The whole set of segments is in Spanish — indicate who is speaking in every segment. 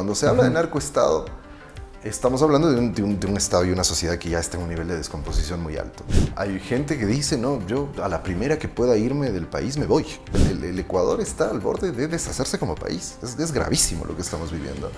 Speaker 1: Cuando se habla de narcoestado, estamos hablando de un Estado y una sociedad que ya está en un nivel de descomposición muy alto. Hay gente que dice, no, yo a la primera que pueda irme del país me voy. El Ecuador está al borde de deshacerse como país. Es gravísimo lo que estamos viviendo.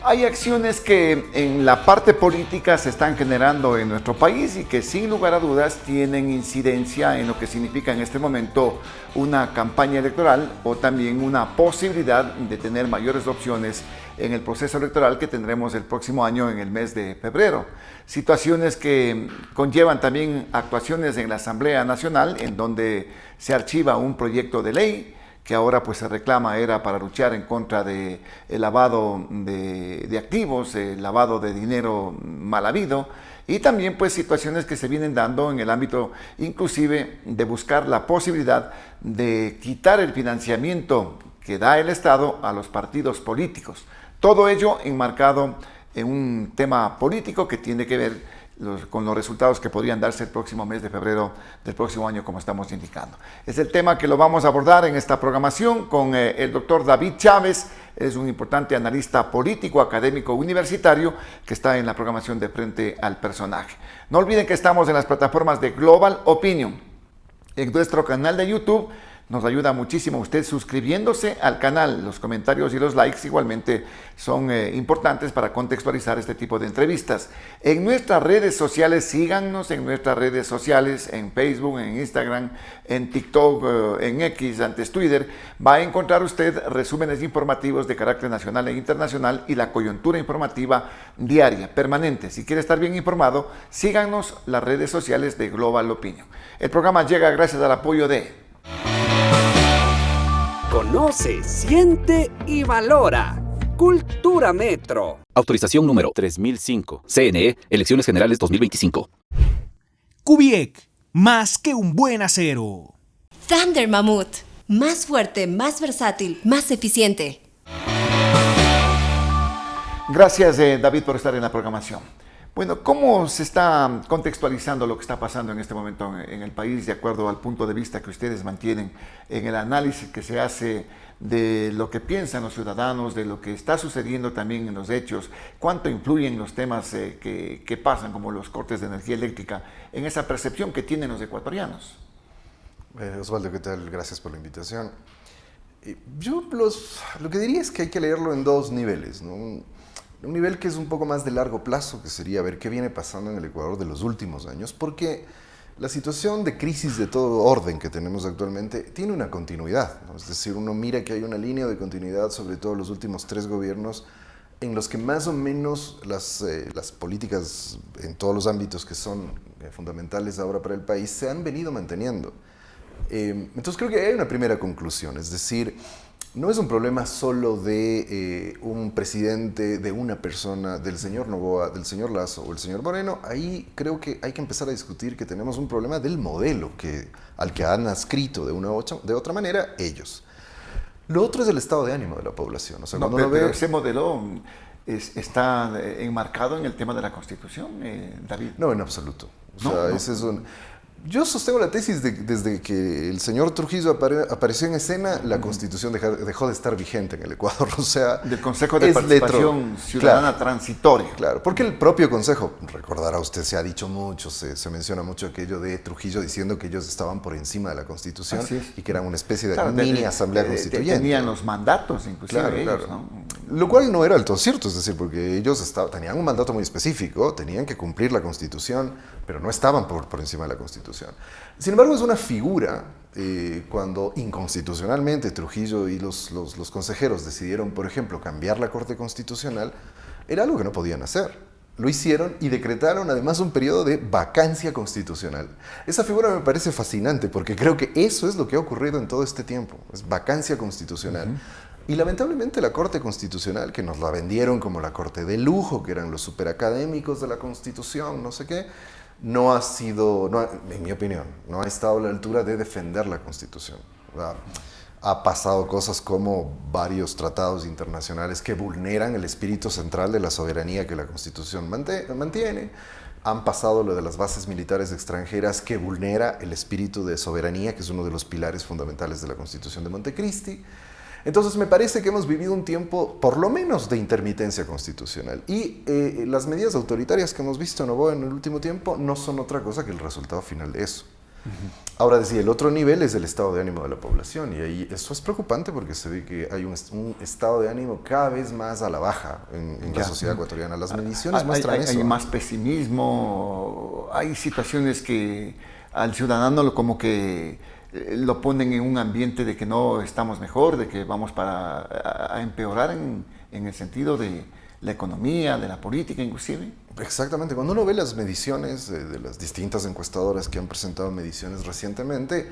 Speaker 2: Hay acciones que en la parte política se están generando en nuestro país y que sin lugar a dudas tienen incidencia en lo que significa en este momento una campaña electoral o también una posibilidad de tener mayores opciones en el proceso electoral que tendremos el próximo año en el mes de febrero. Situaciones que conllevan también actuaciones en la Asamblea Nacional en donde se archiva un proyecto de ley que ahora pues se reclama era para luchar en contra del lavado de activos, el lavado de dinero mal habido, y también pues situaciones que se vienen dando en el ámbito inclusive de buscar la posibilidad de quitar el financiamiento que da el Estado a los partidos políticos. Todo ello enmarcado en un tema político que tiene que ver con los resultados que podrían darse el próximo mes de febrero del próximo año, como estamos indicando. Es el tema que lo vamos a abordar en esta programación con el doctor David Chávez. Es un importante analista político, académico universitario que está en la programación de Frente al Personaje. No olviden que estamos en las plataformas de Global Opinion. En nuestro canal de YouTube nos ayuda muchísimo usted suscribiéndose al canal. Los comentarios y los likes igualmente son importantes para contextualizar este tipo de entrevistas. En nuestras redes sociales, síganos en nuestras redes sociales, en Facebook, en Instagram, en TikTok, en X, antes Twitter. Va a encontrar usted resúmenes informativos de carácter nacional e internacional y la coyuntura informativa diaria, permanente. Si quiere estar bien informado, síganos las redes sociales de Global Opinion. El programa llega gracias al apoyo de...
Speaker 3: Conoce, siente y valora. Cultura Metro.
Speaker 4: Autorización número 3005. CNE, Elecciones Generales 2025.
Speaker 5: Kubiek, más que un buen acero.
Speaker 6: Thunder Mammoth, más fuerte, más versátil, más eficiente.
Speaker 2: Gracias, David, por estar en la programación. Bueno, ¿cómo se está contextualizando lo que está pasando en este momento en el país de acuerdo al punto de vista que ustedes mantienen en el análisis que se hace de lo que piensan los ciudadanos, de lo que está sucediendo también en los hechos? ¿Cuánto influyen los temas que pasan, como los cortes de energía eléctrica, en esa percepción que tienen los ecuatorianos?
Speaker 1: Osvaldo, ¿qué tal? Gracias por la invitación. Yo lo que diría es que hay que leerlo en dos niveles, ¿no? Un nivel que es un poco más de largo plazo, que sería ver qué viene pasando en el Ecuador de los últimos años, porque la situación de crisis de todo orden que tenemos actualmente tiene una continuidad, ¿no? Es decir, uno mira que hay una línea de continuidad, sobre todo los últimos 3 gobiernos, en los que más o menos las políticas en todos los ámbitos que son fundamentales ahora para el país se han venido manteniendo. Entonces creo que hay una primera conclusión, es decir, no es un problema solo de un presidente, de una persona, del señor Noboa, del señor Lasso o el señor Moreno. Ahí creo que hay que empezar a discutir que tenemos un problema del modelo al que han adscrito de otra manera ellos. Lo otro es el estado de ánimo de la población. O sea,
Speaker 2: no, pero ese modelo está enmarcado en el tema de la Constitución, David.
Speaker 1: No, en absoluto. O sea, ese es un... Yo sostengo la tesis desde que el señor Trujillo apareció en escena, la Constitución dejó de estar vigente en el Ecuador. O sea,
Speaker 2: del Consejo de Participación Ciudadana Transitoria.
Speaker 1: Claro, porque el propio Consejo, recordará usted, se ha dicho mucho, se menciona mucho aquello de Trujillo diciendo que ellos estaban por encima de la Constitución y que eran una especie de mini asamblea constituyente.
Speaker 2: Tenían los mandatos, inclusive ellos, ¿no?
Speaker 1: Lo cual no era del todo cierto, es decir, porque ellos tenían un mandato muy específico, tenían que cumplir la Constitución, pero no estaban por encima de la Constitución. Sin embargo, es una figura cuando inconstitucionalmente Trujillo y los consejeros decidieron, por ejemplo, cambiar la Corte Constitucional, era algo que no podían hacer. Lo hicieron y decretaron además un periodo de vacancia constitucional. Esa figura me parece fascinante porque creo que eso es lo que ha ocurrido en todo este tiempo, es vacancia constitucional. Y lamentablemente la Corte Constitucional, que nos la vendieron como la Corte de lujo, que eran los superacadémicos de la Constitución, no sé qué, no ha sido, en mi opinión, no ha estado a la altura de defender la Constitución. Ha pasado cosas como varios tratados internacionales que vulneran el espíritu central de la soberanía que la Constitución mantiene. han pasado lo de las bases militares extranjeras que vulnera el espíritu de soberanía, que es uno de los pilares fundamentales de la Constitución de Montecristi. Entonces me parece que hemos vivido un tiempo, por lo menos, de intermitencia constitucional. Y las medidas autoritarias que hemos visto en Noboa en el último tiempo no son otra cosa que el resultado final de eso. Ahora, decía, el otro nivel es el estado de ánimo de la población, y ahí eso es preocupante porque se ve que hay un estado de ánimo cada vez más a la baja en la sociedad ecuatoriana. Las mediciones muestran eso.
Speaker 2: Hay más pesimismo, hay situaciones que al ciudadano como que lo ponen en un ambiente de que no estamos mejor, de que vamos a empeorar en el sentido de la economía, de la política inclusive.
Speaker 1: Exactamente, cuando uno ve las mediciones de las distintas encuestadoras que han presentado mediciones recientemente,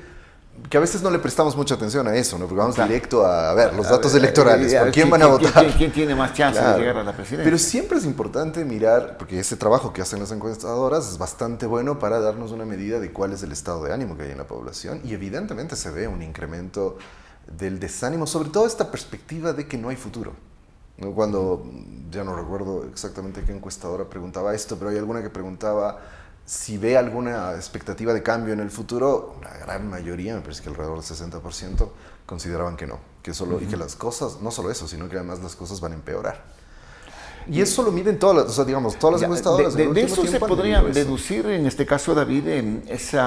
Speaker 1: que a veces no le prestamos mucha atención a eso, ¿no? Porque vamos directo a ver los datos electorales, ¿por quién van a votar?
Speaker 2: ¿Quién tiene más chance de llegar a la presidencia?
Speaker 1: Pero siempre es importante mirar, porque ese trabajo que hacen las encuestadoras es bastante bueno para darnos una medida de cuál es el estado de ánimo que hay en la población, y evidentemente se ve un incremento del desánimo, sobre todo esta perspectiva de que no hay futuro. Cuando, ya no recuerdo exactamente qué encuestadora preguntaba esto, pero hay alguna que preguntaba si ve alguna expectativa de cambio en el futuro. La gran mayoría, me parece que alrededor del 60%, consideraban que no, y que las cosas, no solo eso, sino que además las cosas van a empeorar. Y eso lo miden todas las encuestadoras.
Speaker 2: De eso se podría deducir, en este caso, David, ese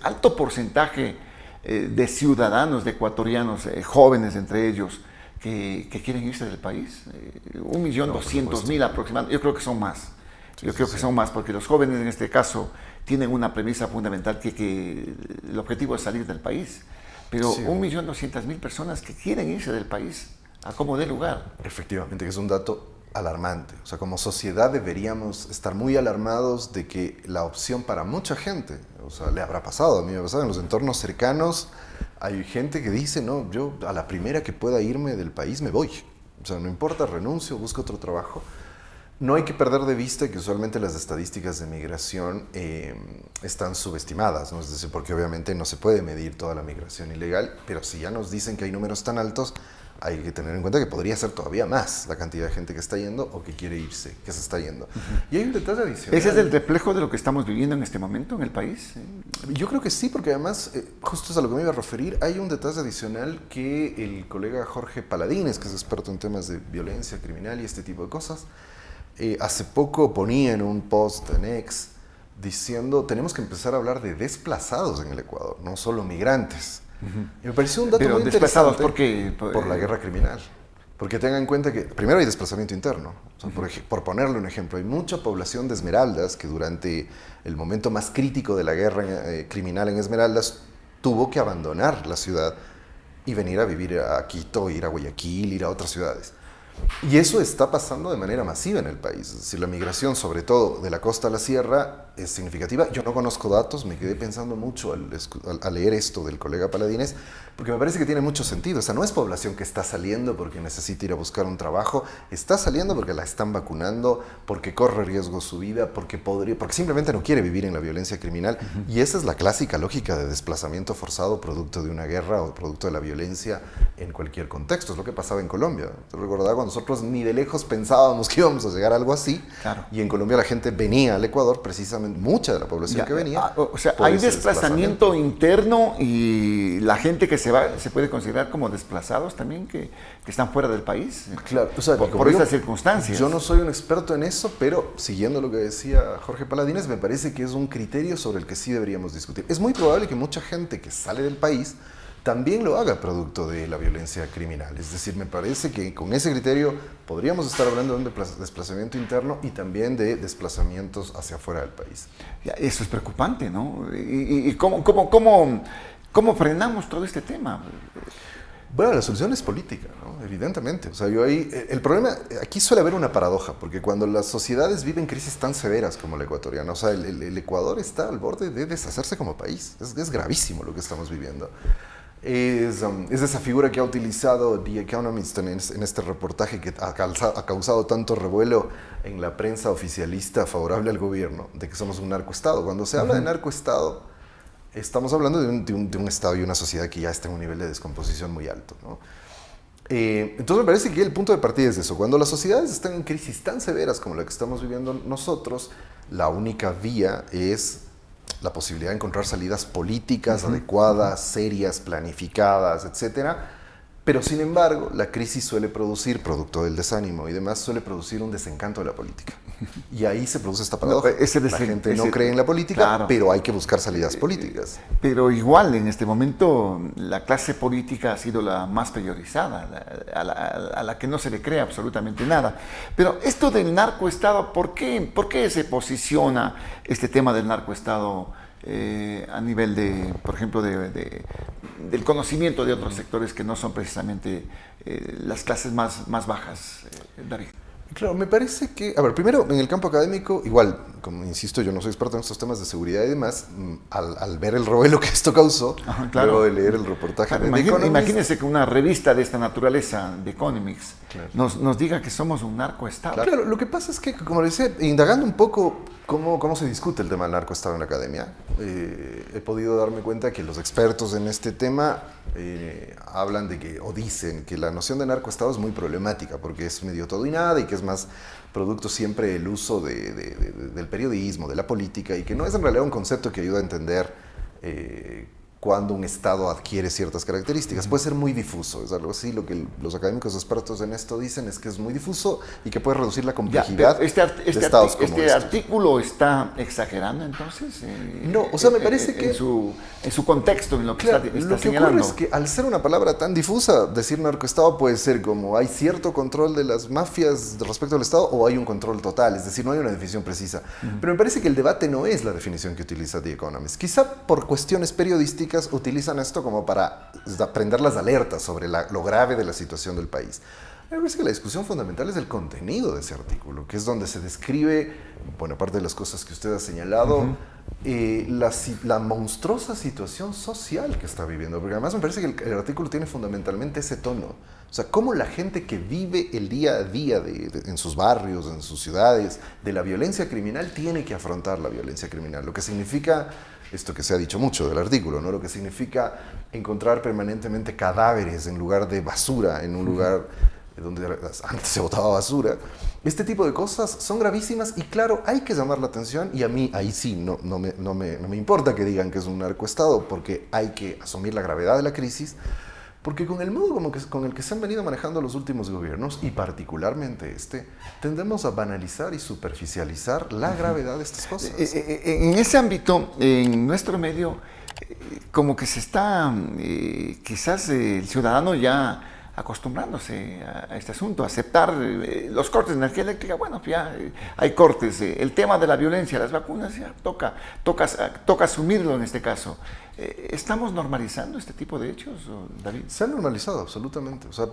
Speaker 2: alto porcentaje de ciudadanos, de ecuatorianos, jóvenes entre ellos, que quieren irse del país. 1.200.000 aproximadamente. Yo creo que son más. Son más, porque los jóvenes en este caso tienen una premisa fundamental que el objetivo es salir del país. Pero 1.200.000 personas que quieren irse del país a como dé lugar.
Speaker 1: Efectivamente, que es un dato alarmante. O sea, como sociedad deberíamos estar muy alarmados de que la opción para mucha gente, o sea, le habrá pasado, a mí me ha pasado en los entornos cercanos, hay gente que dice, no, yo a la primera que pueda irme del país me voy. O sea, no importa, renuncio, busco otro trabajo. No hay que perder de vista que usualmente las estadísticas de migración están subestimadas, ¿no? Es decir, porque obviamente no se puede medir toda la migración ilegal, pero si ya nos dicen que hay números tan altos, hay que tener en cuenta que podría ser todavía más la cantidad de gente que está yendo o que quiere irse, que se está yendo. Y hay un detalle adicional.
Speaker 2: ¿Ese es el reflejo de lo que estamos viviendo en este momento en el país?
Speaker 1: Yo creo que sí, porque además, justo es a lo que me iba a referir, hay un detalle adicional que el colega Jorge Paladines, que es experto en temas de violencia criminal y este tipo de cosas, hace poco ponía en un post en X diciendo, tenemos que empezar a hablar de desplazados en el Ecuador, no solo migrantes. Y me pareció un dato muy
Speaker 2: desplazados
Speaker 1: interesante por la guerra criminal. Porque tengan en cuenta que primero hay desplazamiento interno. O sea, por ponerle un ejemplo, hay mucha población de Esmeraldas que durante el momento más crítico de la guerra criminal en Esmeraldas tuvo que abandonar la ciudad y venir a vivir a Quito, ir a Guayaquil, ir a otras ciudades. Y eso está pasando de manera masiva en el país. Es decir, la migración, sobre todo de la costa a la sierra, es significativa. Yo no conozco datos, me quedé pensando mucho al leer esto del colega Paladines, porque me parece que tiene mucho sentido. O sea, no es población que está saliendo porque necesita ir a buscar un trabajo, está saliendo porque la están vacunando, porque corre riesgo su vida, porque simplemente no quiere vivir en la violencia criminal. Y esa es la clásica lógica de desplazamiento forzado producto de una guerra o producto de la violencia en cualquier contexto. Es lo que pasaba en Colombia. ¿Te recordás cuando nosotros ni de lejos pensábamos que íbamos a llegar a algo así?
Speaker 2: Claro.
Speaker 1: Y en Colombia la gente venía al Ecuador, precisamente mucha de la población que venía.
Speaker 2: O sea, hay desplazamiento interno, y la gente que se va se puede considerar como desplazados también, que están fuera del país.
Speaker 1: Claro, o sea,
Speaker 2: por esas circunstancias.
Speaker 1: Yo no soy un experto en eso, pero siguiendo lo que decía Jorge Paladines, me parece que es un criterio sobre el que sí deberíamos discutir. Es muy probable que mucha gente que sale del país también lo haga producto de la violencia criminal. Es decir, me parece que con ese criterio podríamos estar hablando de un desplazamiento interno y también de desplazamientos hacia afuera del país.
Speaker 2: Eso es preocupante, ¿no? ¿Y cómo frenamos todo este tema?
Speaker 1: Bueno, la solución es política, ¿no? Evidentemente. O sea, el problema, aquí suele haber una paradoja, porque cuando las sociedades viven crisis tan severas como la ecuatoriana, o sea, el Ecuador está al borde de deshacerse como país. Es gravísimo lo que estamos viviendo. Es esa figura que ha utilizado The Economist en este reportaje que ha causado tanto revuelo en la prensa oficialista favorable al gobierno, de que somos un narcoestado. Cuando se habla de narcoestado, estamos hablando de un estado y una sociedad que ya está en un nivel de descomposición muy alto, ¿no? Entonces me parece que el punto de partida es eso. Cuando las sociedades están en crisis tan severas como la que estamos viviendo nosotros, la única vía es la posibilidad de encontrar salidas políticas adecuadas, serias, planificadas, etcétera. Pero sin embargo, la crisis suele producir, producto del desánimo y demás, suele producir un desencanto de la política. Y ahí se produce esta paradoja. La gente no cree en la política, claro, pero hay que buscar salidas políticas.
Speaker 2: Pero igual, en este momento, la clase política ha sido la más priorizada, a la que no se le cree absolutamente nada. Pero esto del narcoestado, ¿por qué se posiciona este tema del narcoestado a nivel de, por ejemplo, del conocimiento de otros sectores que no son precisamente las clases más bajas, David?
Speaker 1: Claro, me parece que, a ver, primero, en el campo académico, igual, como insisto, yo no soy experto en estos temas de seguridad y demás, al ver el revuelo que esto causó, claro, luego de leer el reportaje de Economist.
Speaker 2: Imagínense que una revista de esta naturaleza, de Economics, claro, nos diga que somos un narcoestado.
Speaker 1: Claro, lo que pasa es que, como decía, indagando un poco cómo se discute el tema del narcoestado en la academia, he podido darme cuenta que los expertos en este tema hablan de que, o dicen que la noción de narcoestado es muy problemática, porque es medio todo y nada, y que es más producto siempre del uso del periodismo, de la política, y que no es en realidad un concepto que ayuda a entender cuando un Estado adquiere ciertas características. Puede ser muy difuso, es algo así. Lo que los académicos expertos en esto dicen es que es muy difuso y que puede reducir la complejidad de estados como
Speaker 2: este artículo está exagerando, entonces.
Speaker 1: No, o sea, me parece que
Speaker 2: en su contexto, en lo que
Speaker 1: claro,
Speaker 2: está
Speaker 1: lo que
Speaker 2: señalando.
Speaker 1: ocurre es que al ser una palabra tan difusa, decir narcoestado puede ser como hay cierto control de las mafias respecto al Estado o hay un control total, es decir, no hay una definición precisa. Pero me parece que el debate no es la definición que utiliza The Economist. Quizá por cuestiones periodísticas utilizan esto como para prender las alertas sobre lo grave de la situación del país. Me parece que la discusión fundamental es el contenido de ese artículo, que es donde se describe, bueno, aparte de las cosas que usted ha señalado, la monstruosa situación social que está viviendo. Porque además me parece que el artículo tiene fundamentalmente ese tono. O sea, cómo la gente que vive el día a día en sus barrios, en sus ciudades, de la violencia criminal, tiene que afrontar la violencia criminal. Lo que significa esto que se ha dicho mucho del artículo, ¿no? Lo que significa encontrar permanentemente cadáveres en lugar de basura, en un lugar donde antes se botaba basura. Este tipo de cosas son gravísimas y claro, hay que llamar la atención, y a mí ahí sí no me importa que digan que es un narcoestado, porque hay que asumir la gravedad de la crisis, porque con el modo con el que se han venido manejando los últimos gobiernos, y particularmente tendemos a banalizar y superficializar la gravedad de estas cosas.
Speaker 2: En ese ámbito, en nuestro medio, como que se está, quizás el ciudadano ya acostumbrándose a este asunto, a aceptar los cortes de energía eléctrica. Bueno, ya hay cortes. El tema de la violencia, las vacunas, ya toca asumirlo en este caso. ¿Estamos normalizando este tipo de hechos, David?
Speaker 1: Se ha normalizado, absolutamente. O sea,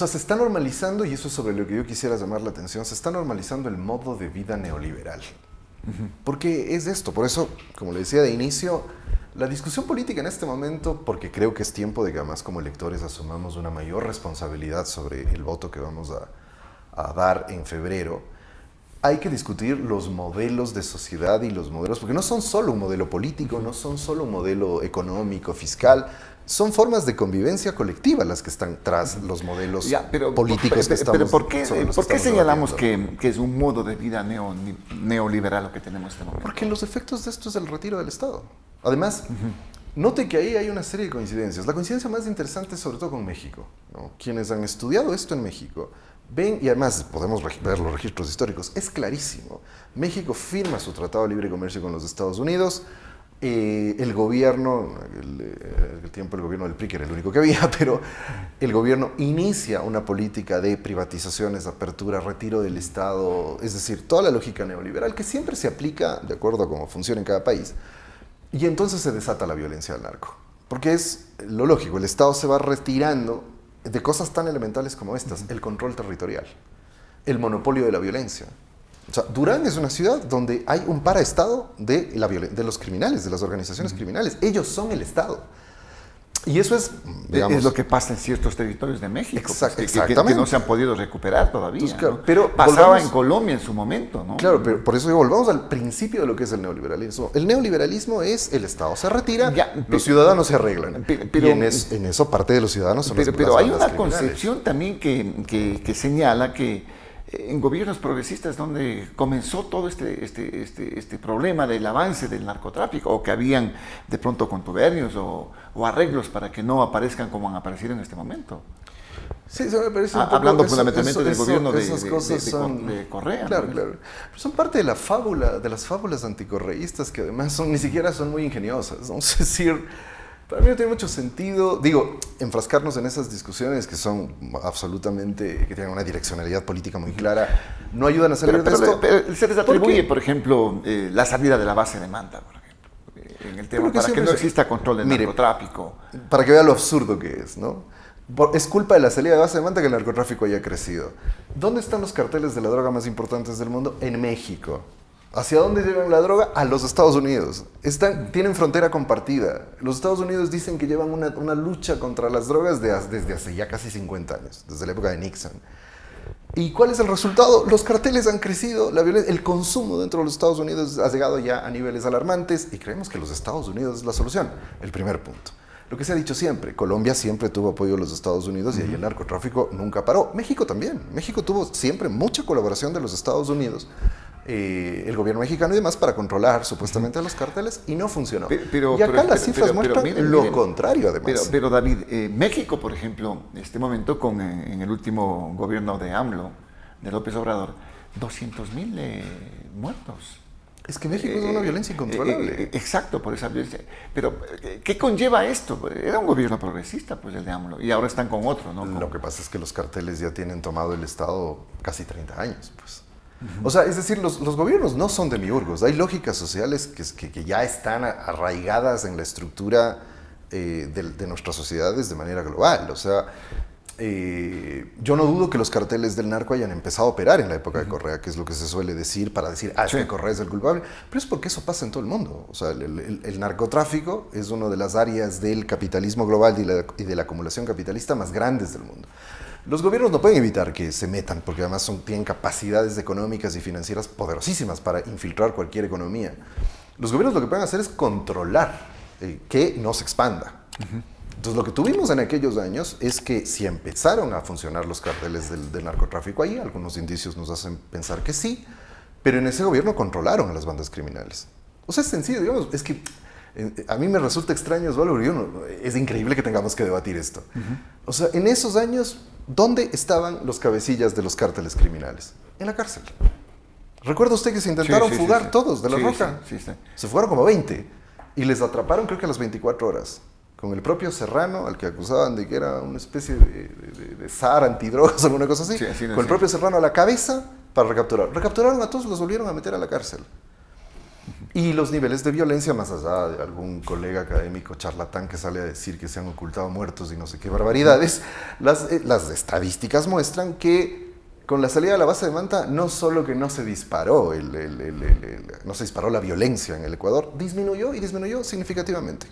Speaker 1: se está normalizando, y eso es sobre lo que yo quisiera llamar la atención, se está normalizando el modo de vida neoliberal. Porque es esto, por eso, como le decía de inicio, la discusión política en este momento, porque creo que es tiempo de que además como electores asumamos una mayor responsabilidad sobre el voto que vamos a dar en febrero, hay que discutir los modelos de sociedad y los modelos, porque no son solo un modelo político, no son solo un modelo económico, fiscal, son formas de convivencia colectiva las que están tras los modelos políticos que estamos.
Speaker 2: Pero ¿por qué señalamos que es un modo de vida neoliberal lo que tenemos en este momento?
Speaker 1: Porque los efectos de esto es el retiro del Estado. Además, note que ahí hay una serie de coincidencias. La coincidencia más interesante es sobre todo con México, ¿no? Quienes han estudiado esto en México ven, y además podemos ver los registros históricos, es clarísimo. México firma su Tratado de Libre Comercio con los Estados Unidos. El gobierno, el tiempo el gobierno del PRI, que era el único que había, pero el gobierno inicia una política de privatizaciones, apertura, retiro del Estado, es decir, toda la lógica neoliberal que siempre se aplica de acuerdo a cómo funciona en cada país. Y entonces se desata la violencia del narco. Porque es lo lógico, el Estado se va retirando de cosas tan elementales como estas, el control territorial, el monopolio de la violencia. O sea, Durán es una ciudad donde hay un paraestado de los criminales, de las organizaciones criminales. Ellos son el Estado. Y eso es, digamos...
Speaker 2: Es lo que pasa en ciertos territorios de México,
Speaker 1: Exactamente.
Speaker 2: que no se han podido recuperar todavía.
Speaker 1: Entonces, claro,
Speaker 2: ¿no?
Speaker 1: pero
Speaker 2: pasaba
Speaker 1: volvamos-
Speaker 2: en Colombia en su momento, ¿no?
Speaker 1: Claro, pero por eso digo, volvamos al principio de lo que es el neoliberalismo. El neoliberalismo es el Estado se retira, los ciudadanos se arreglan.
Speaker 2: Pero-
Speaker 1: y en eso parte de los ciudadanos son
Speaker 2: Pero
Speaker 1: las
Speaker 2: hay una
Speaker 1: bandas criminales.
Speaker 2: concepción también que señala que en gobiernos progresistas donde comenzó todo este problema del avance del narcotráfico, o que habían de pronto contubernios o arreglos para que no aparezcan como han aparecido en este momento.
Speaker 1: Sí, se me parece un poco...
Speaker 2: Hablando fundamentalmente del gobierno
Speaker 1: esas cosas
Speaker 2: de Correa.
Speaker 1: Claro,
Speaker 2: ¿no?
Speaker 1: claro. Pero son parte de la fábula, de las fábulas anticorreístas que además ni siquiera son muy ingeniosas. Vamos a decir, para mí no tiene mucho sentido, digo, enfrascarnos en esas discusiones que son absolutamente, que tienen una direccionalidad política muy clara, no ayudan a salir de esto.
Speaker 2: Pero se les atribuye,
Speaker 1: porque-
Speaker 2: por ejemplo, la salida de la base de Manta, por ejemplo, en el tema,
Speaker 1: Creo que
Speaker 2: para que
Speaker 1: siempre
Speaker 2: no
Speaker 1: se-
Speaker 2: exista control del
Speaker 1: Mire,
Speaker 2: narcotráfico.
Speaker 1: Para que vea lo absurdo que es, ¿no? Es culpa de la salida de base de Manta que el narcotráfico haya crecido. ¿Dónde están los carteles de la droga más importantes del mundo? En México. ¿Hacia dónde llevan la droga? A los Estados Unidos. Tienen frontera compartida. Los Estados Unidos dicen que llevan una lucha contra las drogas desde hace ya casi 50 años, desde la época de Nixon. ¿Y cuál es el resultado? Los carteles han crecido, el consumo dentro de los Estados Unidos ha llegado ya a niveles alarmantes y creemos que los Estados Unidos es la solución. El primer punto. Lo que se ha dicho siempre, Colombia siempre tuvo apoyo de los Estados Unidos y ahí el narcotráfico nunca paró. México también. México tuvo siempre mucha colaboración de los Estados Unidos, el gobierno mexicano y demás, para controlar supuestamente a los carteles y no funcionó. Y acá las cifras muestran lo contrario, además.
Speaker 2: Pero David, México, por ejemplo, en este momento, en el último gobierno de AMLO, de López Obrador, 200,000 muertos.
Speaker 1: Es que México es una violencia incontrolable.
Speaker 2: Exacto, por esa violencia. Pero, ¿qué conlleva esto? Era un gobierno progresista, pues, el de AMLO, y ahora están con otro, ¿no?
Speaker 1: Lo que pasa es que los carteles ya tienen tomado el Estado casi 30 años, pues. O sea, es decir, los gobiernos no son demiurgos. Hay lógicas sociales que ya están arraigadas en la estructura de nuestras sociedades de manera global. O sea, yo no dudo que los carteles del narco hayan empezado a operar en la época de Correa, que es lo que se suele decir para decir, es que Correa es el culpable, pero es porque eso pasa en todo el mundo. O sea, el narcotráfico es una de las áreas del capitalismo global y de la acumulación capitalista más grandes del mundo. Los gobiernos no pueden evitar que se metan, porque además tienen capacidades económicas y financieras poderosísimas para infiltrar cualquier economía. Los gobiernos lo que pueden hacer es controlar que no se expanda. Entonces, lo que tuvimos en aquellos años es que si empezaron a funcionar los carteles del narcotráfico ahí, algunos indicios nos hacen pensar que sí, pero en ese gobierno controlaron a las bandas criminales. O sea, es sencillo, digamos, es que a mí me resulta extraño, Osvaldo, es increíble que tengamos que debatir esto. O sea, en esos años, ¿dónde estaban los cabecillas de los cárteles criminales? En la cárcel. ¿Recuerda usted que se intentaron fugar todos de la Roca?
Speaker 2: Sí.
Speaker 1: Se fugaron como 20 y les atraparon creo que a las 24 horas. Con el propio Serrano, al que acusaban de que era una especie de zar antidrogas o alguna cosa así. Con el propio Serrano a la cabeza para recapturar. Recapturaron a todos, los volvieron a meter a la cárcel. Y los niveles de violencia, más allá de algún colega académico charlatán que sale a decir que se han ocultado muertos y no sé qué barbaridades, las estadísticas muestran que con la salida de la base de Manta, no solo que no se disparó, no se disparó la violencia en el Ecuador, disminuyó y disminuyó significativamente.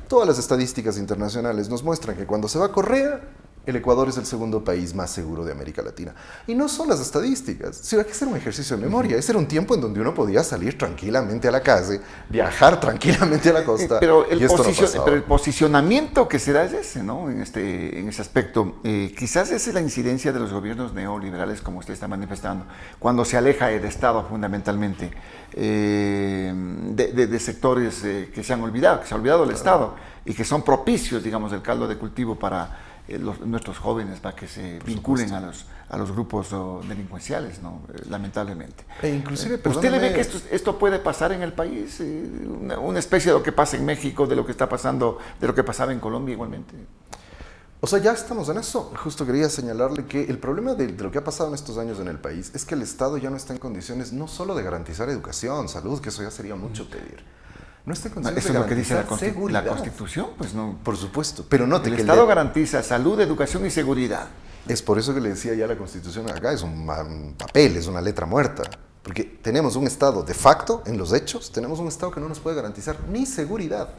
Speaker 1: Todas las estadísticas internacionales nos muestran que cuando se va a Correa, el Ecuador es el segundo país más seguro de América Latina. Y no son las estadísticas, sino hay que hacer un ejercicio de memoria. Ese era un tiempo en donde uno podía salir tranquilamente a la calle, viajar tranquilamente a la costa.
Speaker 2: Pero
Speaker 1: y esto no pasaba.
Speaker 2: el posicionamiento que se da es ese, ¿no? En ese aspecto. Quizás esa es la incidencia de los gobiernos neoliberales, como usted está manifestando, cuando se aleja el Estado fundamentalmente de sectores que se han olvidado del Estado y que son propicios, digamos, del caldo de cultivo para nuestros jóvenes, para que se vinculen a los grupos delincuenciales, ¿no? Lamentablemente.
Speaker 1: Inclusive,
Speaker 2: ¿Usted le ve que esto puede pasar en el país? Una especie de lo que pasa en México, de lo que está pasando, de lo que pasaba en Colombia igualmente.
Speaker 1: O sea, ya estamos en eso. Justo quería señalarle que el problema de lo que ha pasado en estos años en el país es que el Estado ya no está en condiciones no solo de garantizar educación, salud, que eso ya sería mucho pedir. No está en condiciones
Speaker 2: Eso
Speaker 1: de
Speaker 2: es lo que dice
Speaker 1: garantizar
Speaker 2: la Constitución, pues no.
Speaker 1: Por supuesto, pero note
Speaker 2: El
Speaker 1: que
Speaker 2: Estado garantiza salud, educación y seguridad.
Speaker 1: Es por eso que le decía ya la Constitución acá, es un papel, es una letra muerta. Porque tenemos un Estado de facto, en los hechos, tenemos un Estado que no nos puede garantizar ni seguridad.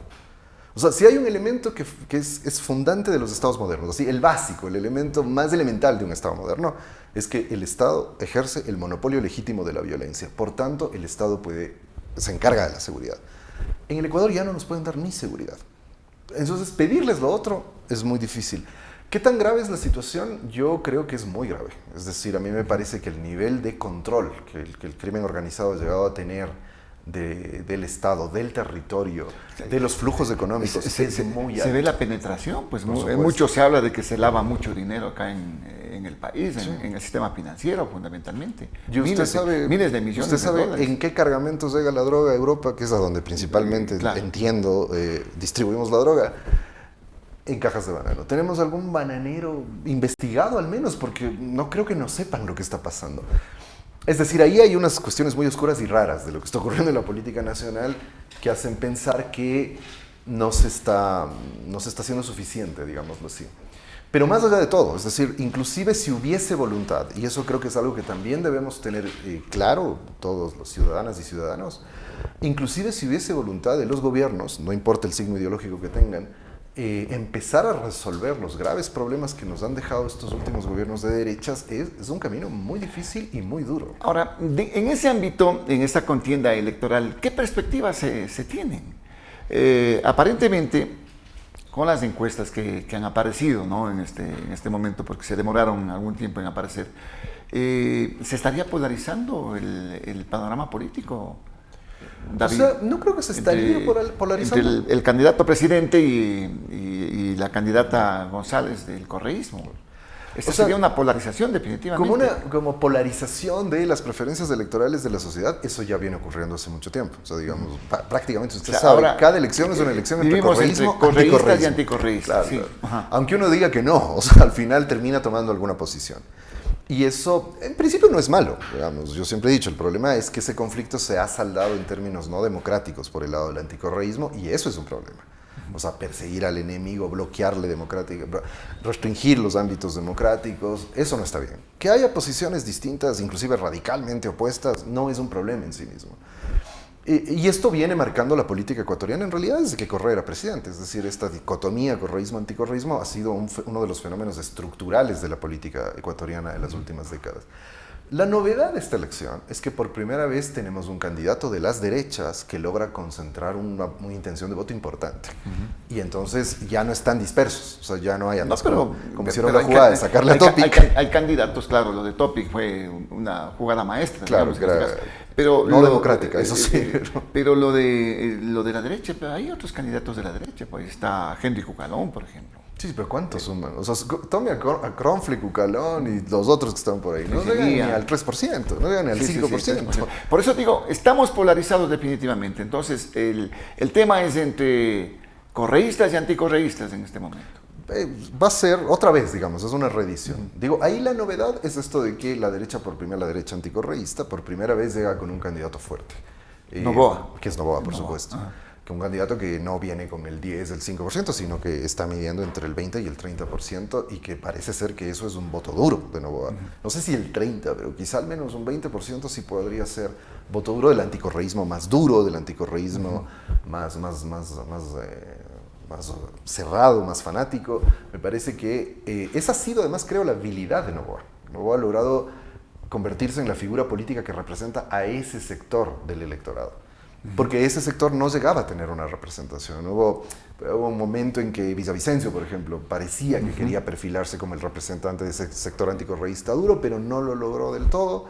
Speaker 1: O sea, si hay un elemento que es fundante de los estados modernos, así, el básico, el elemento más elemental de un estado moderno, es que el Estado ejerce el monopolio legítimo de la violencia. Por tanto, el Estado se encarga de la seguridad. En el Ecuador ya no nos pueden dar ni seguridad. Entonces, pedirles lo otro es muy difícil. ¿Qué tan grave es la situación? Yo creo que es muy grave. Es decir, a mí me parece que el nivel de control que el crimen organizado ha llegado a tener del Estado, del territorio, de los flujos económicos, es muy alto.
Speaker 2: Se ve la penetración, pues
Speaker 1: Por supuesto.
Speaker 2: mucho se habla de que se lava mucho dinero acá en el país, sí, en el sistema financiero fundamentalmente.
Speaker 1: Y usted sabe,
Speaker 2: miles de millones
Speaker 1: ¿usted sabe
Speaker 2: de dólares.
Speaker 1: en qué cargamentos llega la droga a Europa? Que es a donde principalmente,
Speaker 2: claro,
Speaker 1: entiendo, distribuimos la droga. En cajas de banano. ¿Tenemos algún bananero investigado al menos? Porque no creo que no sepan lo que está pasando. Es decir, ahí hay unas cuestiones muy oscuras y raras de lo que está ocurriendo en la política nacional que hacen pensar que no se está haciendo suficiente, digámoslo así. Pero más allá de todo, es decir, inclusive si hubiese voluntad, y eso creo que es algo que también debemos tener claro todos los ciudadanas y ciudadanos, inclusive si hubiese voluntad de los gobiernos, no importa el signo ideológico que tengan, empezar a resolver los graves problemas que nos han dejado estos últimos gobiernos de derechas es un camino muy difícil y muy duro.
Speaker 2: Ahora, en ese ámbito, en esta contienda electoral, ¿qué perspectivas se tienen? Aparentemente, con las encuestas que han aparecido, ¿no?, en este momento, porque se demoraron algún tiempo en aparecer, ¿se estaría polarizando el panorama político? David,
Speaker 1: o sea, no creo que se estaría polarizando.
Speaker 2: Entre el candidato presidente y la candidata González del correísmo. Sería una polarización definitivamente.
Speaker 1: Como polarización de las preferencias electorales de la sociedad, eso ya viene ocurriendo hace mucho tiempo. O sea, digamos, prácticamente usted sabe, ahora, cada elección es una elección entre correísmo,
Speaker 2: correístas y anticorreístas.
Speaker 1: Claro,
Speaker 2: sí.
Speaker 1: claro. Aunque uno diga que no, o sea, al final termina tomando alguna posición. Y eso, en principio, no es malo, digamos. Yo siempre he dicho, el problema es que ese conflicto se ha saldado en términos no democráticos por el lado del anticorreísmo, y eso es un problema. O sea, perseguir al enemigo, bloquearle restringir los ámbitos democráticos, eso no está bien. Que haya posiciones distintas, inclusive radicalmente opuestas, no es un problema en sí mismo. Y esto viene marcando la política ecuatoriana en realidad desde que Correa era presidente. Es decir, esta dicotomía correísmo-anticorreísmo ha sido uno de los fenómenos estructurales de la política ecuatoriana de las últimas décadas. La novedad de esta elección es que por primera vez tenemos un candidato de las derechas que logra concentrar una intención de voto importante. Y entonces ya no están dispersos, o sea, ya no hay como hicieron la jugada de sacarle a Topic.
Speaker 2: Hay candidatos, claro, lo de Topic fue una jugada maestra.
Speaker 1: Claro,
Speaker 2: digamos,
Speaker 1: pero no democrática, eso sí.
Speaker 2: Pero lo de la derecha, pero hay otros candidatos de la derecha, pues está Henry Cucalón, por ejemplo.
Speaker 1: Sí, pero ¿cuántos suman? O sea, tome a Kronfli, Cucalón y los otros que están por ahí. No llegan ni al 3%, no llegan ni al 5%.
Speaker 2: Sí. Por eso digo, estamos polarizados definitivamente. Entonces, el tema es entre correístas y anticorreístas en este momento.
Speaker 1: Va a ser, otra vez, digamos, es una reedición. Digo, ahí la novedad es esto de que la derecha anticorreísta, por primera vez llega con un candidato fuerte.
Speaker 2: Noboa.
Speaker 1: Que es Noboa, por supuesto. Que un candidato que no viene con el 10, el 5%, sino que está midiendo entre el 20 y el 30%, y que parece ser que eso es un voto duro de Noboa. No sé si el 30, pero quizá al menos un 20% sí podría ser voto duro del anticorreísmo más duro, del anticorreísmo más cerrado, más fanático. Me parece que esa ha sido además, creo, la habilidad de Noboa. Noboa ha logrado convertirse en la figura política que representa a ese sector del electorado. Porque ese sector no llegaba a tener una representación. Hubo un momento en que Villavicencio, por ejemplo, parecía que quería perfilarse como el representante de ese sector anticorreísta duro, pero no lo logró del todo.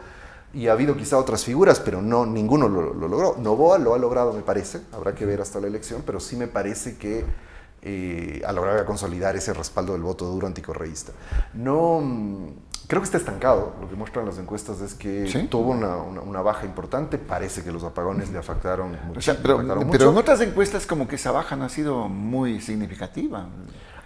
Speaker 1: Y ha habido quizá otras figuras, pero ninguno lo logró. Noboa lo ha logrado, me parece. Habrá que ver hasta la elección, pero sí me parece que ha logrado consolidar ese respaldo del voto duro anticorreísta. Creo que está estancado. Lo que muestran las encuestas es que tuvo una baja importante. Parece que los apagones le afectaron mucho.
Speaker 2: Pero en otras encuestas como que esa baja no ha sido muy significativa.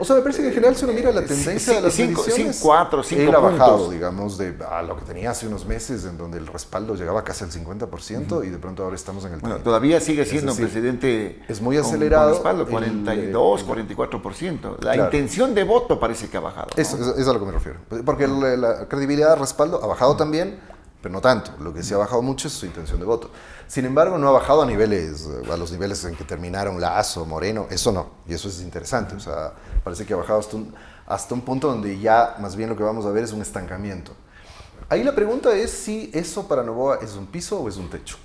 Speaker 1: O sea, me parece que en general, si uno mira la tendencia de las mediciones,
Speaker 2: 4, 5
Speaker 1: él ha bajado,
Speaker 2: puntos,
Speaker 1: digamos, a lo que tenía hace unos meses, en donde el respaldo llegaba casi al 50%, y de pronto ahora estamos en el 30%.
Speaker 2: Bueno, todavía sigue siendo un presidente
Speaker 1: es muy acelerado,
Speaker 2: con respaldo, 42, 44%. La intención de voto parece que ha bajado, ¿no?
Speaker 1: Eso es a lo que me refiero. Porque la credibilidad de respaldo ha bajado también, pero no tanto. Lo que sí ha bajado mucho es su intención de voto. Sin embargo, no ha bajado a los niveles en que terminaron Lasso, Moreno, eso no, y eso es interesante. O sea, parece que ha bajado hasta un punto donde ya más bien lo que vamos a ver es un estancamiento. Ahí la pregunta es si eso para Noboa es un piso o es un techo.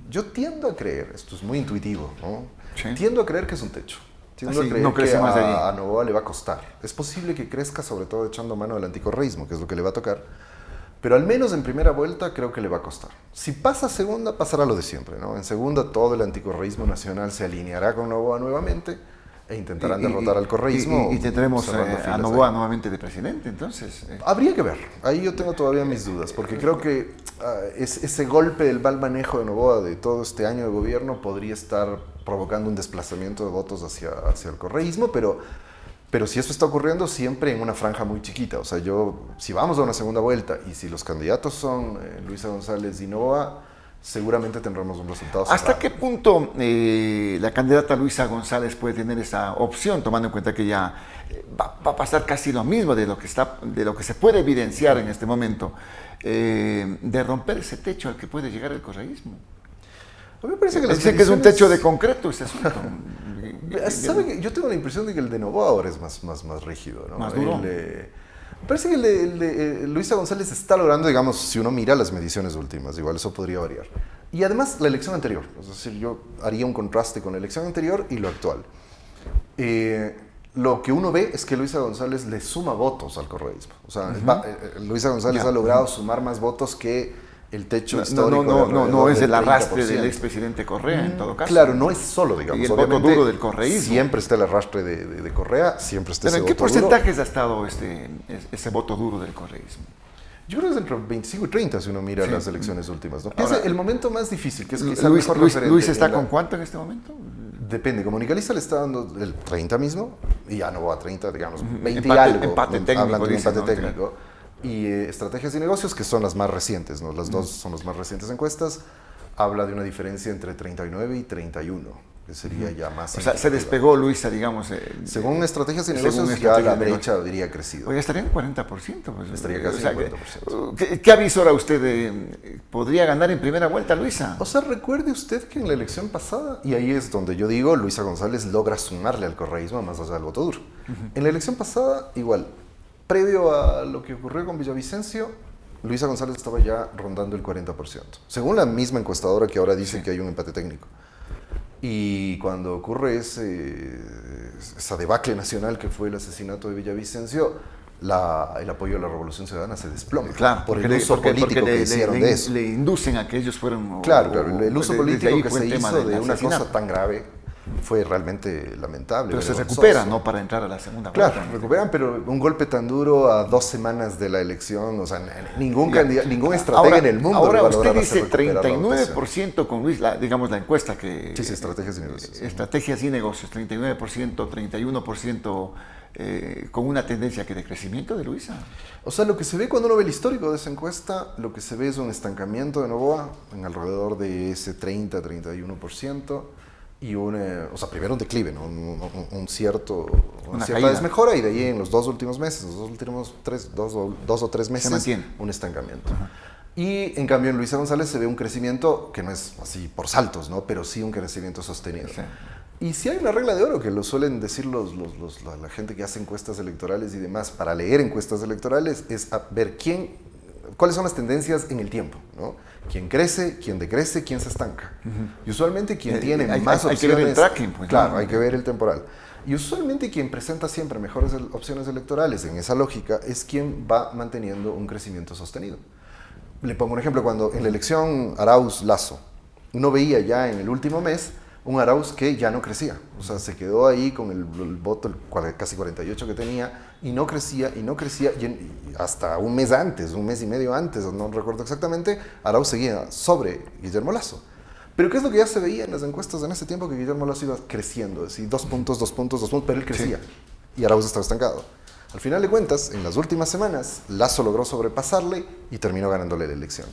Speaker 1: Yo tiendo a creer, esto es muy intuitivo, ¿no?
Speaker 2: Sí.
Speaker 1: Tiendo a creer que es un techo. Tiendo a creer
Speaker 2: no crece
Speaker 1: que
Speaker 2: más de ahí.
Speaker 1: a Noboa le va a costar. Es posible que crezca sobre todo echando mano del anticorreísmo, que es lo que le va a tocar. Pero al menos en primera vuelta creo que le va a costar. Si pasa segunda, pasará lo de siempre, ¿no? En segunda todo el anticorreísmo nacional se alineará con Noboa nuevamente e intentarán derrotar al correísmo.
Speaker 2: Y tendremos
Speaker 1: cerrando
Speaker 2: a
Speaker 1: filas
Speaker 2: Noboa
Speaker 1: ahí.
Speaker 2: nuevamente de presidente, entonces.
Speaker 1: Habría que ver. Ahí yo tengo todavía mis dudas, porque creo que ese golpe del mal manejo de Noboa de todo este año de gobierno podría estar provocando un desplazamiento de votos hacia el correísmo, pero si eso está ocurriendo siempre en una franja muy chiquita. O sea, si vamos a una segunda vuelta y si los candidatos son Luisa González y Noboa, seguramente tendremos un resultado
Speaker 2: ¿Hasta
Speaker 1: cerrado.
Speaker 2: qué punto la candidata Luisa González puede tener esa opción, tomando en cuenta que ya va a pasar casi lo mismo de lo que se puede evidenciar en este momento, de romper ese techo al que puede llegar el correísmo?
Speaker 1: A mí me parece que las
Speaker 2: Dicen que es un
Speaker 1: mediciones-
Speaker 2: techo de concreto este asunto.
Speaker 1: ¿Sabe qué? Yo tengo la impresión de que el de Noboa ahora es más rígido, ¿no?
Speaker 2: Más duro.
Speaker 1: Me parece que el de Luisa González está logrando, digamos, si uno mira las mediciones últimas, igual eso podría variar. Y además la elección anterior, es decir, yo haría un contraste con la elección anterior y lo actual. Lo que uno ve es que Luisa González le suma votos al correísmo. O sea, Luisa González
Speaker 2: Ya.
Speaker 1: ha logrado sumar más votos que el techo
Speaker 2: No,
Speaker 1: histórico. de alrededor
Speaker 2: no es
Speaker 1: del
Speaker 2: el arrastre
Speaker 1: 30%.
Speaker 2: del expresidente Correa, en todo caso.
Speaker 1: Claro, no es solo, digamos.
Speaker 2: Y el voto
Speaker 1: obviamente,
Speaker 2: duro del correísmo.
Speaker 1: Siempre está el arrastre de Correa, siempre está
Speaker 2: Pero
Speaker 1: ese
Speaker 2: ¿en qué
Speaker 1: voto duro.
Speaker 2: porcentajes ha estado ese voto duro del correísmo?
Speaker 1: Yo creo que es entre 25 y 30 si uno mira las elecciones últimas. ¿No?
Speaker 2: Ahora,
Speaker 1: el momento más difícil, que es quizá el
Speaker 2: Luis,
Speaker 1: mejor
Speaker 2: Luis,
Speaker 1: referente
Speaker 2: Luis está
Speaker 1: en la-
Speaker 2: con cuánto en este momento?
Speaker 1: Depende, Comunicalista le está dando el 30 mismo, y ya no va a 30, digamos, 20 y
Speaker 2: Empate-
Speaker 1: algo.
Speaker 2: empate técnico,
Speaker 1: hablando de
Speaker 2: dicen,
Speaker 1: empate
Speaker 2: ¿no?
Speaker 1: técnico. Y Estrategias y Negocios, que son las más recientes, ¿no? Las dos son las más recientes encuestas, habla de una diferencia entre 39 y 31, que sería ya más...
Speaker 2: O sea, se
Speaker 1: significativa.
Speaker 2: despegó Luisa, digamos.
Speaker 1: Según Estrategias y
Speaker 2: según
Speaker 1: Negocios, ya
Speaker 2: Estrategias
Speaker 1: la
Speaker 2: y Negocios.
Speaker 1: brecha habría crecido.
Speaker 2: Oye, estaría en 40%. Pues,
Speaker 1: Estaría casi en 40%.
Speaker 2: ¿Qué avisora usted? ¿Podría ganar en primera vuelta Luisa?
Speaker 1: O sea, recuerde usted que en la elección pasada, y ahí es donde yo digo, Luisa González logra sumarle al correísmo más allá del voto duro. En la elección pasada, igual, previo a lo que ocurrió con Villavicencio, Luisa González estaba ya rondando el 40%, según la misma encuestadora que ahora dice que hay un empate técnico. Y cuando ocurre esa debacle nacional que fue el asesinato de Villavicencio, el apoyo a la Revolución Ciudadana se desploma
Speaker 2: Claro,
Speaker 1: por el uso político que hicieron de eso.
Speaker 2: Le inducen a que ellos fueron...
Speaker 1: Claro, el uso
Speaker 2: desde
Speaker 1: político
Speaker 2: ahí
Speaker 1: que
Speaker 2: fue
Speaker 1: se
Speaker 2: el tema
Speaker 1: hizo
Speaker 2: del
Speaker 1: de una cosa
Speaker 2: asesinato.
Speaker 1: tan grave fue realmente lamentable.
Speaker 2: Pero se
Speaker 1: vergonzoso.
Speaker 2: recupera, ¿no? Para entrar a la segunda
Speaker 1: Claro,
Speaker 2: vuelta.
Speaker 1: recuperan, pero un golpe tan duro a 2 semanas de la elección, o sea, ningún
Speaker 2: Ya.
Speaker 1: estratega
Speaker 2: Ahora-
Speaker 1: en el mundo
Speaker 2: Ahora
Speaker 1: va a
Speaker 2: usted
Speaker 1: lograr
Speaker 2: dice
Speaker 1: hacer recuperar la votación.
Speaker 2: 39% con Luis, digamos la encuesta que...
Speaker 1: Sí, Estrategias y Negocios.
Speaker 2: Estrategias y negocios, 39%, 31% con una tendencia que de crecimiento de Luisa.
Speaker 1: O sea, lo que se ve cuando uno ve el histórico de esa encuesta, lo que se ve es un estancamiento de Noboa en alrededor de ese 30-31%. Y o sea, primero un declive, ¿no? Una cierta
Speaker 2: caída.
Speaker 1: desmejora, y de ahí en los 2 últimos meses, los 2 últimos 2 o 3 meses,
Speaker 2: mantiene.
Speaker 1: un estancamiento. Y en cambio en Luisa González se ve un crecimiento que no es así por saltos, ¿no? Pero sí un crecimiento sostenido.
Speaker 2: Sí.
Speaker 1: Y si hay una regla de oro, que lo suelen decir la gente que hace encuestas electorales y demás, para leer encuestas electorales, es ver cuáles son las tendencias en el tiempo, ¿no? Quién crece, quién decrece, quién se estanca. Y usualmente quien tiene más
Speaker 2: hay
Speaker 1: opciones...
Speaker 2: que ver el tracking, pues,
Speaker 1: Claro,
Speaker 2: ¿no?
Speaker 1: hay que ver el temporal. Y usualmente quien presenta siempre mejores opciones electorales en esa lógica es quien va manteniendo un crecimiento sostenido. Le pongo un ejemplo, cuando en la elección Arauz-Lasso, uno veía ya en el último mes un Arauz que ya no crecía. O sea, se quedó ahí con el voto, casi 48 que tenía, y no crecía, y hasta un mes antes, un mes y medio antes, no recuerdo exactamente, Arauz seguía sobre Guillermo Lasso. Pero ¿qué es lo que ya se veía en las encuestas en ese tiempo? Que Guillermo Lasso iba creciendo, así 2 puntos, 2 puntos, 2 puntos, pero él crecía. Sí. Y Arauz estaba estancado. Al final de cuentas, en las últimas semanas, Lasso logró sobrepasarle y terminó ganándole la elección.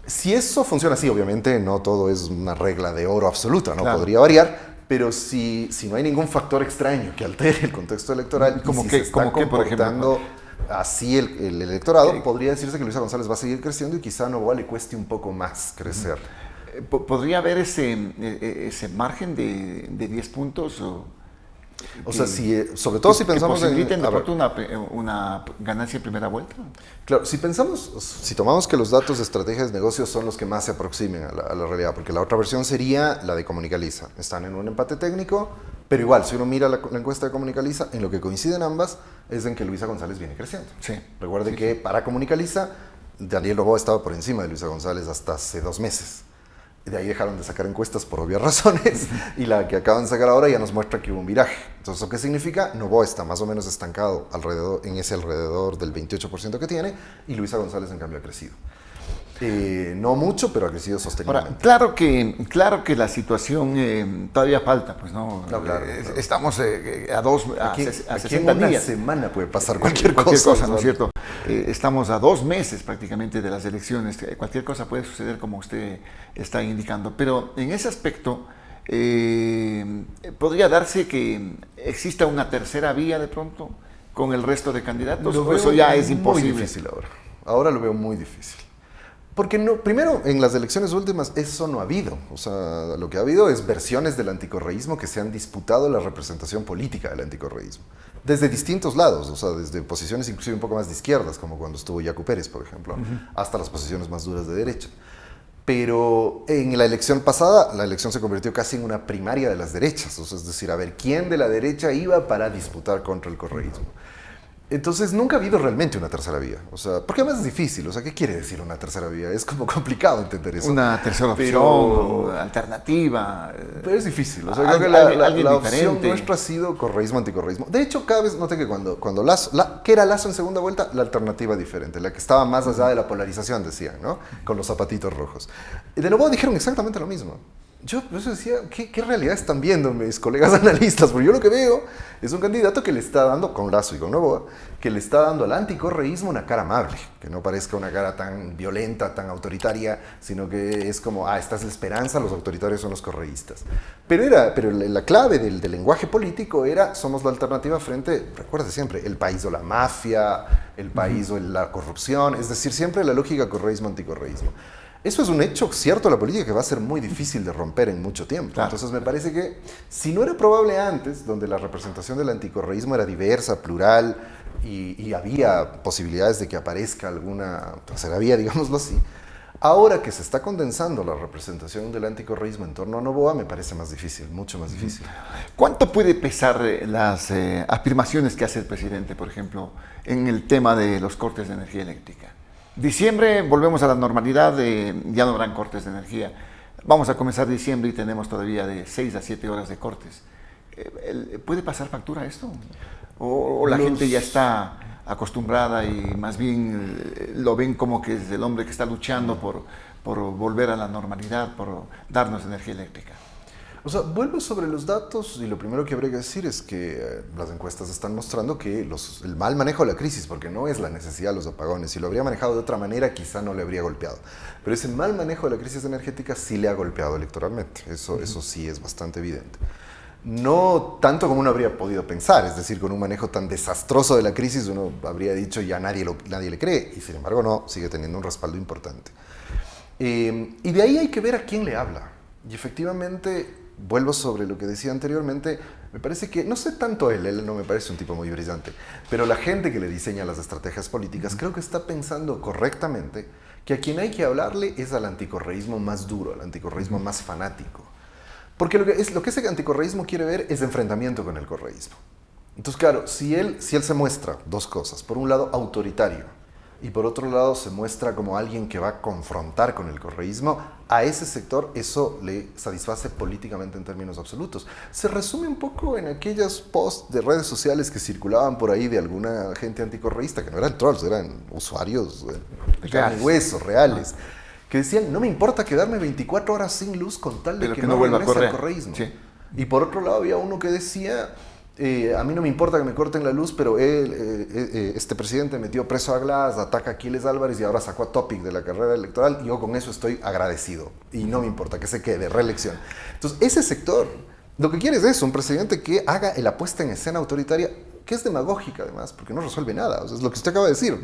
Speaker 1: Si eso funciona así, obviamente no todo es una regla de oro absoluta, ¿no?
Speaker 2: Claro.
Speaker 1: Podría variar, pero si no hay ningún factor extraño que altere el contexto electoral,
Speaker 2: ¿Cómo
Speaker 1: y si
Speaker 2: qué?
Speaker 1: se está
Speaker 2: ¿Cómo qué, por
Speaker 1: comportando así el electorado, podría decirse que Luisa González va a seguir creciendo y quizá a Noboa le cueste un poco más crecer.
Speaker 2: ¿Podría haber ese margen de 10 puntos?
Speaker 1: O sea, sobre todo si pensamos
Speaker 2: que posibiliten de pronto una ganancia en primera vuelta.
Speaker 1: Claro, si tomamos que los datos de estrategias de negocios son los que más se aproximen a la realidad, porque la otra versión sería la de Comunicaliza. Están en un empate técnico, pero igual, si uno mira la encuesta de Comunicaliza, en lo que coinciden ambas es en que Luisa González viene creciendo.
Speaker 2: Sí.
Speaker 1: Recuerde que para Comunicaliza, Daniel Noboa estaba por encima de Luisa González hasta hace 2 meses. De ahí dejaron de sacar encuestas por obvias razones y la que acaban de sacar ahora ya nos muestra que hubo un viraje. Entonces, ¿eso qué significa? Noboa está más o menos estancado en ese alrededor del 28% que tiene y Luisa González en cambio ha crecido. No mucho, pero ha crecido sostenidamente.
Speaker 2: Ahora, claro que la situación todavía falta, pues no.
Speaker 1: Claro.
Speaker 2: Estamos a 60
Speaker 1: en una
Speaker 2: días.
Speaker 1: semana puede pasar cualquier cosa,
Speaker 2: ¿no es cierto? Estamos a 2 meses prácticamente de las elecciones. Cualquier cosa puede suceder como usted está indicando. Pero en ese aspecto, ¿podría darse que exista una tercera vía de pronto con el resto de candidatos? ¿O eso ya es imposible?
Speaker 1: Muy difícil ahora. Ahora lo veo muy difícil. Porque primero, en las elecciones últimas eso no ha habido. O sea, lo que ha habido es versiones del anticorreísmo que se han disputado la representación política del anticorreísmo. Desde distintos lados, o sea, desde posiciones inclusive un poco más de izquierdas, como cuando estuvo Yacu Pérez, por ejemplo, hasta las posiciones más duras de derecha. Pero en la elección pasada, la elección se convirtió casi en una primaria de las derechas. O sea, es decir, a ver, ¿quién de la derecha iba para disputar contra el correísmo? Entonces, nunca ha habido realmente una tercera vía. O sea, porque además es difícil. O sea, ¿qué quiere decir una tercera vía? Es como complicado entender eso.
Speaker 2: Una tercera opción, alternativa.
Speaker 1: Pero es difícil. O sea, creo que la opción nuestra ha sido correísmo, anticorreísmo. De hecho, cada vez noté que cuando Lazo, ¿qué era Lazo en segunda vuelta? La alternativa diferente, la que estaba más allá de la polarización, decían, ¿no? Con los zapatitos rojos. Y de nuevo dijeron exactamente lo mismo. Yo por eso decía, ¿qué realidad están viendo mis colegas analistas? Porque yo lo que veo es un candidato que le está dando, con Lazo y con Noboa, que le está dando al anticorreísmo una cara amable, que no parezca una cara tan violenta, tan autoritaria, sino que es como, esta es la esperanza, los autoritarios son los correístas. Pero la clave del lenguaje político era, somos la alternativa frente, recuerde siempre, el país o la mafia, el país o la corrupción, es decir, siempre la lógica correísmo-anticorreísmo. Eso es un hecho cierto de la política que va a ser muy difícil de romper en mucho tiempo. Claro. Entonces me parece que si no era probable antes, donde la representación del anticorreísmo era diversa, plural, y había posibilidades de que aparezca alguna tercera vía, digámoslo así, ahora que se está condensando la representación del anticorreísmo en torno a Noboa, me parece más difícil, mucho más difícil.
Speaker 2: ¿Cuánto puede pesar las afirmaciones que hace el presidente, por ejemplo, en el tema de los cortes de energía eléctrica? Diciembre, volvemos a la normalidad, ya no habrán cortes de energía. Vamos a comenzar diciembre y tenemos todavía de 6 a 7 horas de cortes. ¿Puede pasar factura esto? ¿O la gente ya está acostumbrada y más bien lo ven como que es el hombre que está luchando por volver a la normalidad, por darnos energía eléctrica?
Speaker 1: O sea, vuelvo sobre los datos y lo primero que habría que decir es que las encuestas están mostrando que el mal manejo de la crisis, porque no es la necesidad de los apagones, si lo habría manejado de otra manera quizá no le habría golpeado, pero ese mal manejo de la crisis energética sí le ha golpeado electoralmente, eso sí es bastante evidente. No tanto como uno habría podido pensar, es decir, con un manejo tan desastroso de la crisis uno habría dicho ya nadie le cree, y sin embargo no, sigue teniendo un respaldo importante. Y de ahí hay que ver a quién le habla, y efectivamente... Vuelvo sobre lo que decía anteriormente, me parece que, no sé tanto él no me parece un tipo muy brillante, pero la gente que le diseña las estrategias políticas creo que está pensando correctamente que a quien hay que hablarle es al anticorreísmo más duro, al anticorreísmo más fanático. Porque lo que ese anticorreísmo quiere ver es enfrentamiento con el correísmo. Entonces, claro, si él se muestra dos cosas, por un lado autoritario, y por otro lado se muestra como alguien que va a confrontar con el correísmo, a ese sector eso le satisface políticamente en términos absolutos. Se resume un poco en aquellos posts de redes sociales que circulaban por ahí de alguna gente anticorreísta, que no eran trolls, eran usuarios de carne y hueso, reales, que decían, no me importa quedarme 24 horas sin luz con tal de que no vuelva a correr el correísmo. Sí. Y por otro lado había uno que decía... a mí no me importa que me corten la luz, pero este presidente metió preso a Glass, ataca a Aquiles Álvarez y ahora sacó a Topic de la carrera electoral y yo con eso estoy agradecido y no me importa que se quede, reelección. Entonces ese sector lo que quiere es eso, un presidente que haga la puesta en escena autoritaria que es demagógica además, porque no resuelve nada. O sea, es lo que usted acaba de decir.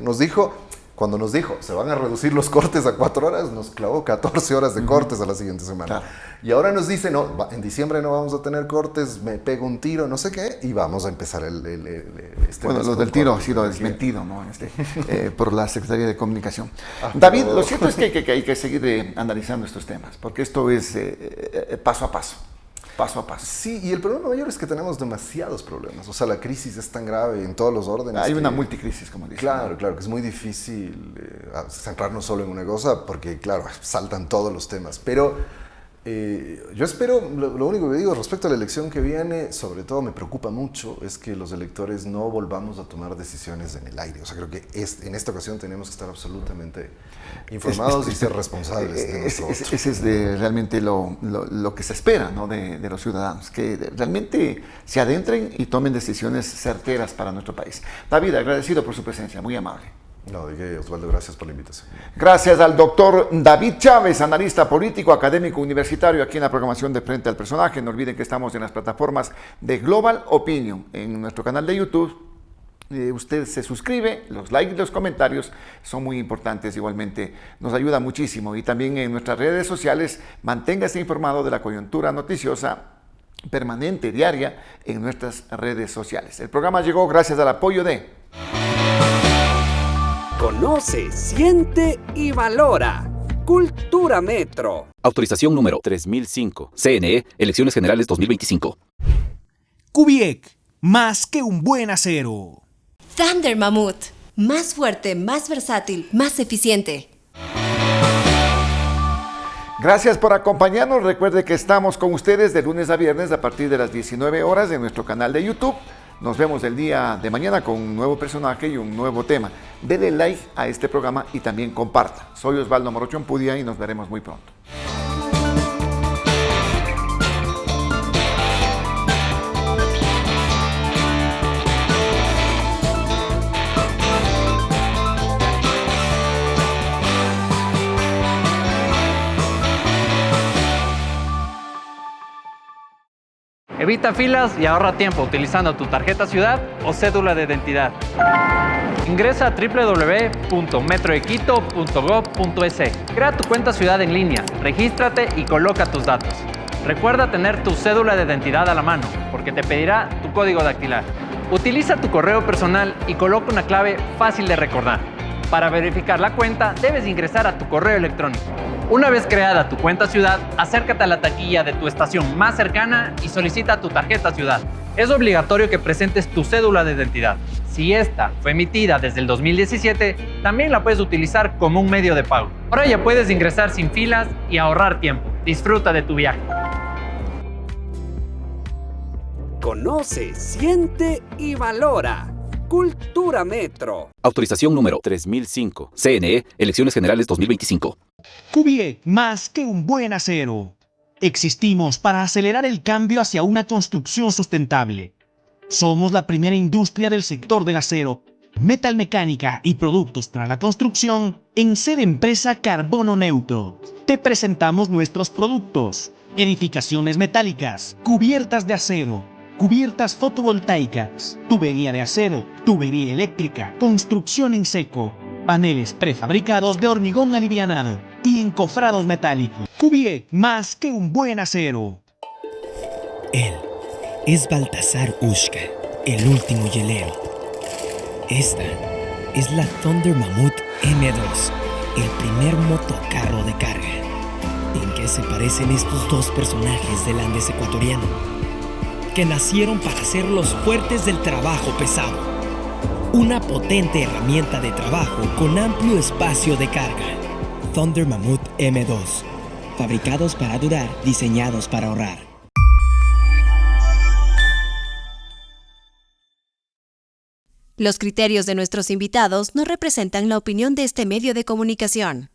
Speaker 1: Cuando nos dijo, se van a reducir los cortes a 4 horas, nos clavó 14 horas de cortes a la siguiente semana.
Speaker 2: Claro.
Speaker 1: Y ahora nos dice, no, en diciembre no vamos a tener cortes, me pego un tiro, no sé qué, y vamos a empezar
Speaker 2: Bueno,
Speaker 1: mes
Speaker 2: lo
Speaker 1: con
Speaker 2: del tiro ha
Speaker 1: cortes
Speaker 2: sido
Speaker 1: de energía.
Speaker 2: desmentido, ¿no? Por la Secretaría de Comunicación. David, lo cierto es que hay que seguir analizando estos temas, porque esto es paso a paso. Paso a paso.
Speaker 1: Sí, y el problema mayor es que tenemos demasiados problemas. O sea, la crisis es tan grave en todos los órdenes.
Speaker 2: Hay una multicrisis, como dicen.
Speaker 1: Claro, claro, que es muy difícil centrarnos solo en una cosa porque, claro, saltan todos los temas. Pero yo espero, lo único que digo respecto a la elección que viene, sobre todo me preocupa mucho, es que los electores no volvamos a tomar decisiones en el aire. O sea, creo que en esta ocasión tenemos que estar absolutamente informados y ser responsables de nuestro voto.
Speaker 2: Ese es realmente lo que se espera, ¿no? de los ciudadanos, que realmente se adentren y tomen decisiones certeras para nuestro país. David, agradecido por su presencia, muy amable.
Speaker 1: No, dije, Osvaldo, gracias por la invitación.
Speaker 2: Gracias al doctor David Chávez, analista político, académico universitario, aquí en la programación de Frente al Personaje. No olviden que estamos en las plataformas de Global Opinion, en nuestro canal de YouTube. Usted se suscribe, los likes y los comentarios son muy importantes, igualmente nos ayuda muchísimo. Y también en nuestras redes sociales, manténgase informado de la coyuntura noticiosa permanente, diaria, en nuestras redes sociales. El programa llegó gracias al apoyo de...
Speaker 3: Conoce, siente y valora. Cultura Metro.
Speaker 4: Autorización número 3005. CNE, Elecciones Generales 2025.
Speaker 5: Kubiek, más que un buen acero.
Speaker 6: Thunder Mammoth. Más fuerte, más versátil, más eficiente.
Speaker 2: Gracias por acompañarnos. Recuerde que estamos con ustedes de lunes a viernes a partir de las 19 horas en nuestro canal de YouTube. Nos vemos el día de mañana con un nuevo personaje y un nuevo tema. Dele like a este programa y también comparta. Soy Osvaldo Morochón Pudia y nos veremos muy pronto.
Speaker 7: Evita filas y ahorra tiempo utilizando tu tarjeta ciudad o cédula de identidad. Ingresa a www.metroequito.gov.es. Crea tu cuenta ciudad en línea, regístrate y coloca tus datos. Recuerda tener tu cédula de identidad a la mano, porque te pedirá tu código dactilar. Utiliza tu correo personal y coloca una clave fácil de recordar. Para verificar la cuenta, debes ingresar a tu correo electrónico. Una vez creada tu cuenta ciudad, acércate a la taquilla de tu estación más cercana y solicita tu tarjeta ciudad. Es obligatorio que presentes tu cédula de identidad. Si esta fue emitida desde el 2017, también la puedes utilizar como un medio de pago. Ahora ya puedes ingresar sin filas y ahorrar tiempo. Disfruta de tu viaje.
Speaker 3: Conoce, siente y valora. Cultura Metro.
Speaker 4: Autorización número 3005. CNE, Elecciones Generales 2025.
Speaker 5: Kubiek, más que un buen acero. Existimos para acelerar el cambio hacia una construcción sustentable. Somos la primera industria del sector del acero, metalmecánica y productos para la construcción en ser empresa carbono neutro. Te presentamos nuestros productos: edificaciones metálicas, cubiertas de acero, cubiertas fotovoltaicas, tubería de acero, tubería eléctrica, construcción en seco, paneles prefabricados de hormigón alivianado y encofrados metálicos. Kubiek, más que un buen acero.
Speaker 8: Él es Baltasar Ushka, el último hielero. Esta es la Thunder Mammoth M2, el primer motocarro de carga. ¿En qué se parecen estos dos personajes del Andes ecuatoriano? Que nacieron para ser los fuertes del trabajo pesado. Una potente herramienta de trabajo con amplio espacio de carga. Thunder Mammoth M2. Fabricados para durar, diseñados para ahorrar.
Speaker 6: Los criterios de nuestros invitados no representan la opinión de este medio de comunicación.